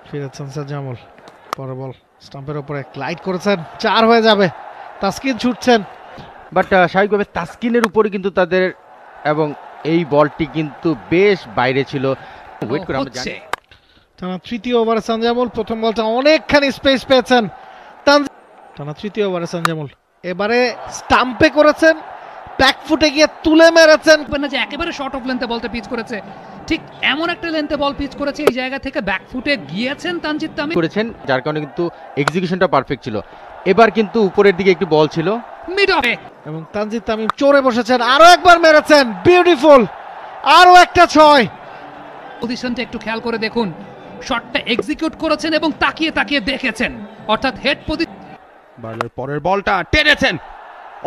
ফিরেছেন সাজ্জামুল, পরে বল স্টাম্পের উপরে গ্লাইড করেছেন, 4 হয়ে যাবে। তাসকিন ছুটছেন, বাট স্বাভাবিকভাবে তাসকিনের উপরে কিন্তু তাদের, এবং এই বলটি কিন্তু বেশ বাইরে ছিল। ওয়েট করে আমরা জানি টানা তৃতীয় ওভারে সাজ্জামুল প্রথম বলটা অনেকখানি স্পেস পেয়েছেন। টানা তৃতীয় ওভারে সাজ্জামুল এবারে স্টাম্পে করেছেন, ব্যাকফুটে গিয়ে তুলে মেরেছেন। যে একেবারে শর্ট অফ লেন্থে বলটা পিচ করেছে, ঠিক এমন একটা লেন্থে বল পিচ করেছে, এই জায়গা থেকে ব্যাকফুটে গিয়েছেন তানজিদ তামিম করেছেন, যার কারণে কিন্তু এক্সিকিউশনটা পারফেক্ট ছিল। এবার কিন্তু উপরের দিকে একটু বল ছিল মিড অফে, এবং তানজিদ তামিম চড়ে বসেছেন, আরো একবার মেরেছেন, বিউটিফুল, আরো একটা 6। পজিশনটা একটু খেয়াল করে দেখুন, শটটা এক্সিকিউট করেছেন এবং তাকিয়ে তাকিয়ে দেখেছেন, অর্থাৎ হেড পজিশন। পরের বলটা টেনেছেন,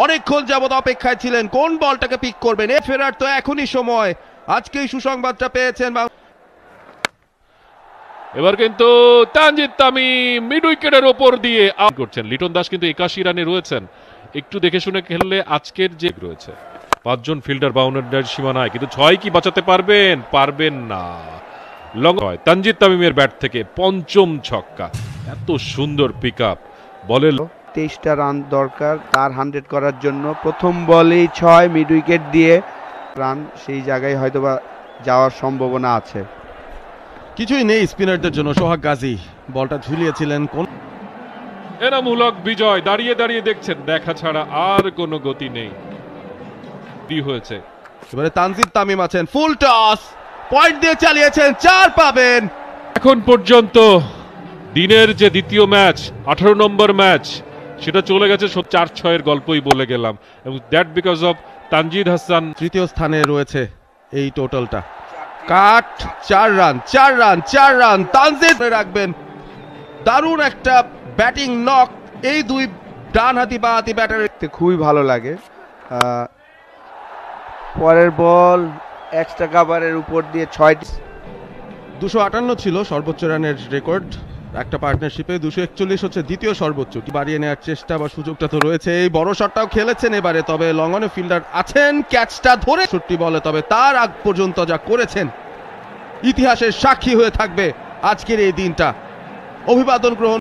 অনেকক্ষণ যাবত অপেক্ষায় ছিলেন কোন বলটাকে পিক করবেন। এ ফেরার তো এখনই সময়, আজকেই সুসংবাদটা পেয়েছেন। এবার কিন্তু তানজিদ তামিম মিড উইকেটের ওপর দিয়ে আউট করছেন। লিটন দাস কিন্তু 81 রানে রয়েছেন, একটু দেখে শুনে খেললে আজকের যে রয়েছে 5 জন ফিল্ডার বাউন্ডারির সীমানায়, কিন্তু 6 কি বাঁচাতে পারবেন? পারবেন না। লং হয় তানজিদ তামিমের ব্যাট থেকে পঞ্চম ছক্কা, এত সুন্দর পিক আপ বলের। 23টা রান দরকার তার 100 করার জন্য। প্রথম বলেই 6 মিড উইকেট দিয়ে রান, সেই জায়গায় হয়তোবা যাওয়ার সম্ভাবনা আছে। কিছুই নেই স্পিনারদের জন্য। সোহাগ গাজী বলটা ঝুলিয়েছিলেন কোন এনামূলক বিজয়, দাঁড়িয়ে দাঁড়িয়ে দেখছেন, দেখা ছাড়া আর কোনো গতি নেই। হয়েছে এবারে তানজিদ তামিম আছেন, ফুল টস, পয়েন্ট দিয়ে চালিয়েছেন, 4 পাবেন। এখন পর্যন্ত দিনের যে দ্বিতীয় ম্যাচ, 18 নম্বর ম্যাচ, সেটা চলে গেছে 4-6-এর গল্পই বলে গেলাম, এবং that because of Tanzid Hasan. তৃতীয় স্থানে রয়েছে এই টোটালটা। কাট 4 রান, তানজিদ রাখবেন। দারুণ একটা ব্যাটিং নক এই দুই ডানহাতি বাঁহাতি ব্যাটার, খুবই ভালো লাগে। পরের বল এক্সট্রা কাভারের উপর দিয়ে 6টি। 258 ছিল সর্বোচ্চ রানের রেকর্ড একটা পার্টনারশিপে, 241 হচ্ছে দ্বিতীয় সর্বোচ্চ। বাড়িয়ে নেওয়ার চেষ্টা বা সুযোগটা তো রয়েছে, এই বড় শটটাও খেলেছেন এবারে, তবে লং অনে ফিল্ডার আছেন, ক্যাচটা ধরে 60 বলে, তবে তার আগ পর্যন্ত যা করেছেন ইতিহাসের সাক্ষী হয়ে থাকবে আজকের এই দিনটা। অভিবাদন গ্রহণ